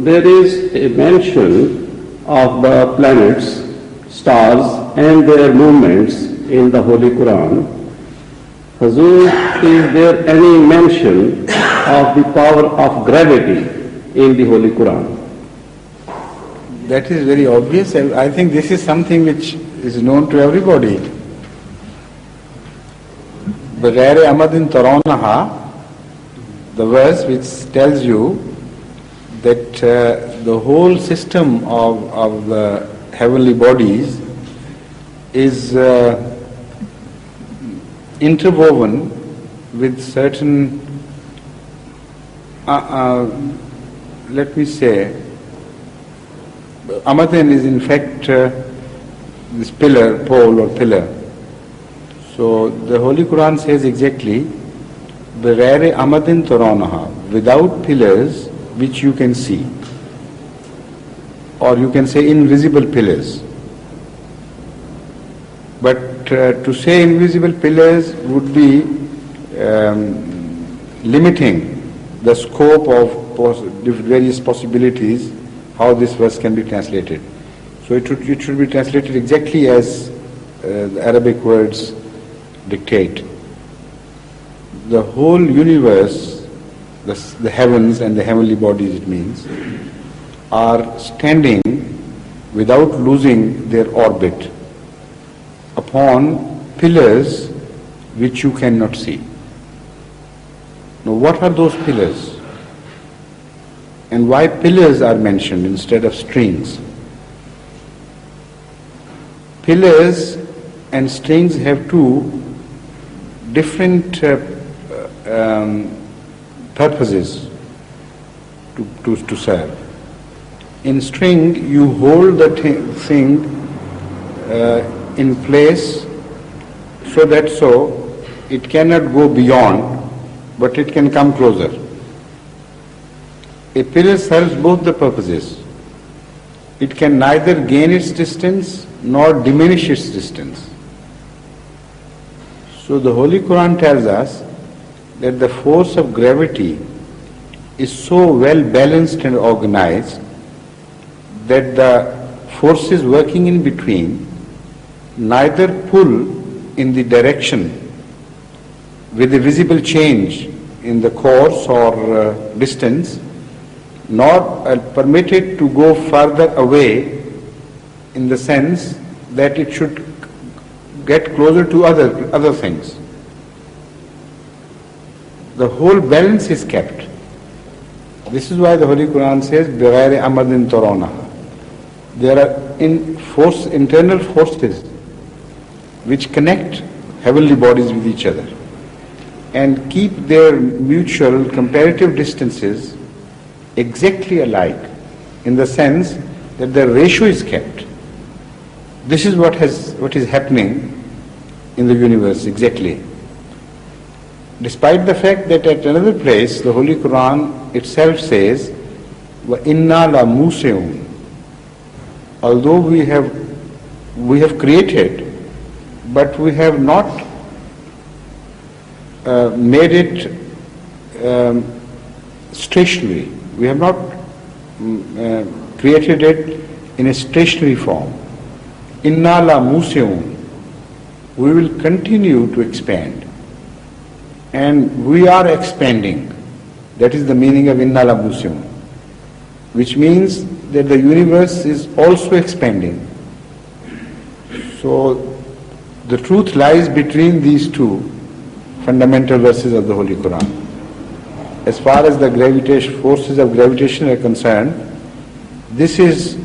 There is a mention of the planets, stars and their movements in the Holy Quran. Hazur, is there any mention of the power of gravity in the Holy Quran? That is very obvious. I think this is something which is known to everybody. بغیر عمد ترونها, the verse which tells you that the whole system of the heavenly bodies is interwoven with certain, let me say, Amadan is in fact this pillar, pole or pillar. So the Holy Quran says exactly, بغیر عمد ترونها, without pillars which you can see, or you can say invisible pillars. But to say invisible pillars would be limiting the scope of various possibilities how this verse can be translated. So it should be translated exactly as the Arabic words dictate. The whole universe, the heavens and the heavenly bodies, it means, are standing without losing their orbit upon pillars which you cannot see. Now, what are those pillars? And why pillars are mentioned instead of strings? Pillars and strings have two different purposes to serve. In string, you hold the thing in place so that it cannot go beyond, but it can come closer. A pillar serves both the purposes. It can neither gain its distance nor diminish its distance. So the Holy Quran tells us that the force of gravity is so well balanced and organized that the forces working in between neither pull in the direction with a visible change in the course or distance, nor permit it to go further away in the sense that it should get closer to other things. The whole balance is kept. This is why the Holy Quran says, بِغَيْرِ أَمَدٍ تَرَوْنَهَا. There are internal forces which connect heavenly bodies with each other and keep their mutual comparative distances exactly alike, in the sense that the ratio is kept. This is what is happening in the universe exactly. Despite the fact that at another place the Holy Quran itself says, وَإِنَّا لَمُوسِعُونَ. Although we have created, but we have not made it stationary. We have not created it in a stationary form. Inna la musiun. We will continue to expand. And we are expanding. That is the meaning of inna la musiun. Which means that the universe is also expanding. So the truth lies between these two fundamental verses of the Holy Quran. As far as the forces of gravitation are concerned, this is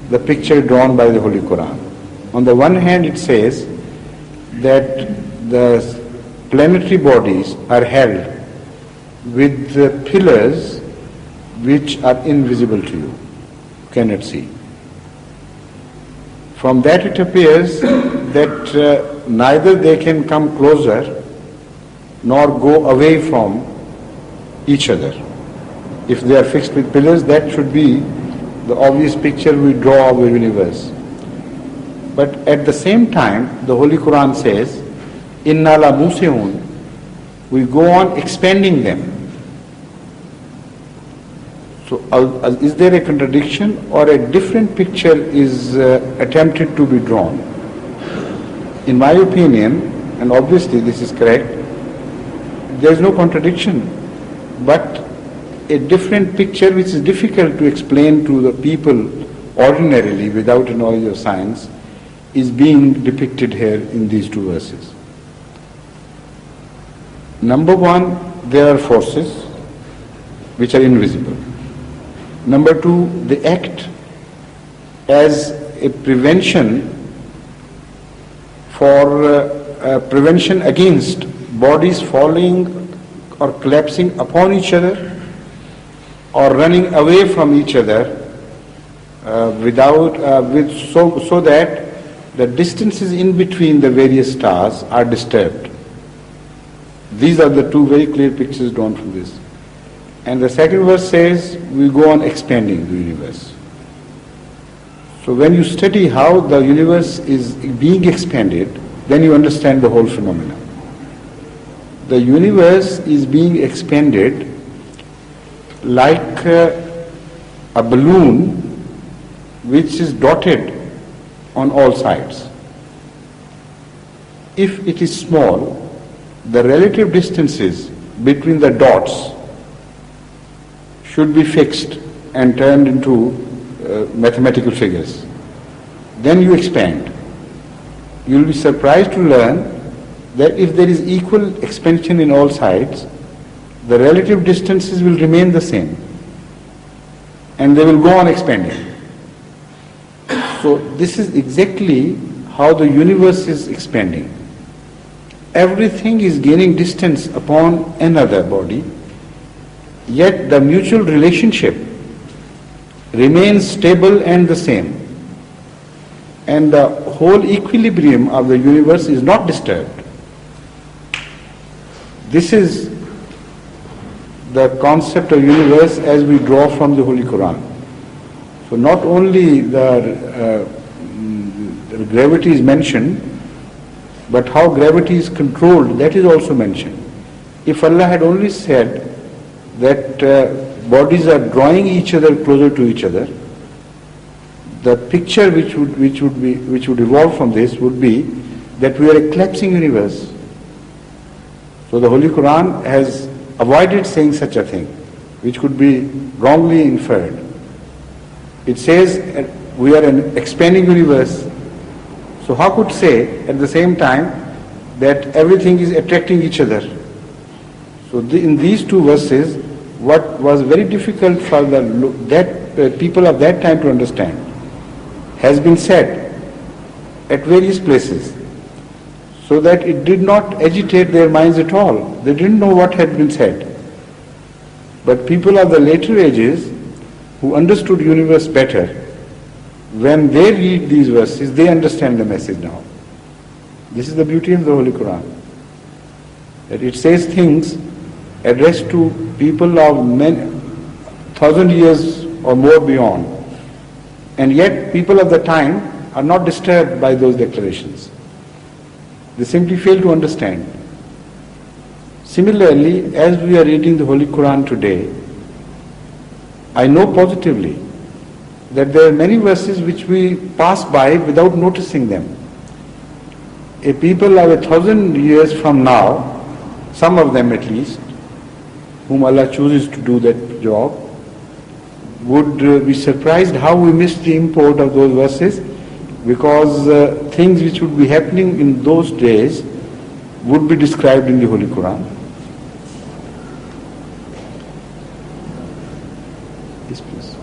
the picture drawn by the Holy Quran. On the one hand, it says that the planetary bodies are held with the pillars which are invisible to you, cannot see. From that it appears that neither they can come closer nor go away from each other. If they are fixed with pillars, that should be the obvious picture we draw of the universe. But at the same time, the Holy Quran says, Inna la musi'un, we go on expanding them. So is there a contradiction, or a different picture is attempted to be drawn? In my opinion, and obviously this is correct, there is no contradiction, but a different picture which is difficult to explain to the people ordinarily without a knowledge of science is being depicted here in these two verses. Number one, there are forces which are invisible. Number two, they act as a prevention for prevention against bodies falling or collapsing upon each other or running away from each other so that the distances in between the various stars are disturbed. These are the two very clear pictures drawn from this. And the second verse says, we go on expanding the universe. So when you study how the universe is being expanded, then you understand the whole phenomenon. The universe is being expanded like a balloon which is dotted on all sides. If it is small, the relative distances between the dots should be fixed and turned into mathematical figures. Then you expand. You will be surprised to learn that if there is equal expansion in all sides, the relative distances will remain the same and they will go on expanding. So this is exactly how the universe is expanding. Everything is gaining distance upon another body, yet the mutual relationship remains stable and the same. And the whole equilibrium of the universe is not disturbed. This is the concept of universe as we draw from the Holy Quran. So not only the gravity is mentioned, but how gravity is controlled, that is also mentioned. If Allah had only said that bodies are drawing each other closer to each other, the picture which would evolve from this would be that we are a collapsing universe. So the Holy Quran has avoided saying such a thing, which could be wrongly inferred. It says we are an expanding universe. So how could say at the same time that everything is attracting each other? So in these two verses, what was very difficult for people of that time to understand has been said at various places, so that it did not agitate their minds at all. They didn't know what had been said. But people of the later ages who understood universe better, when they read these verses, they understand the message now. This is the beauty of the Holy Quran, that it says things addressed to people of 1,000 years or more beyond, and yet people of the time are not disturbed by those declarations. They simply fail to understand. Similarly, as we are reading the Holy Quran today, I know positively that there are many verses which we pass by without noticing them. A people of 1,000 years from now, some of them at least, whom Allah chooses to do that job, would be surprised how we missed the import of those verses, because things which would be happening in those days would be described in the Holy Quran. Yes, please.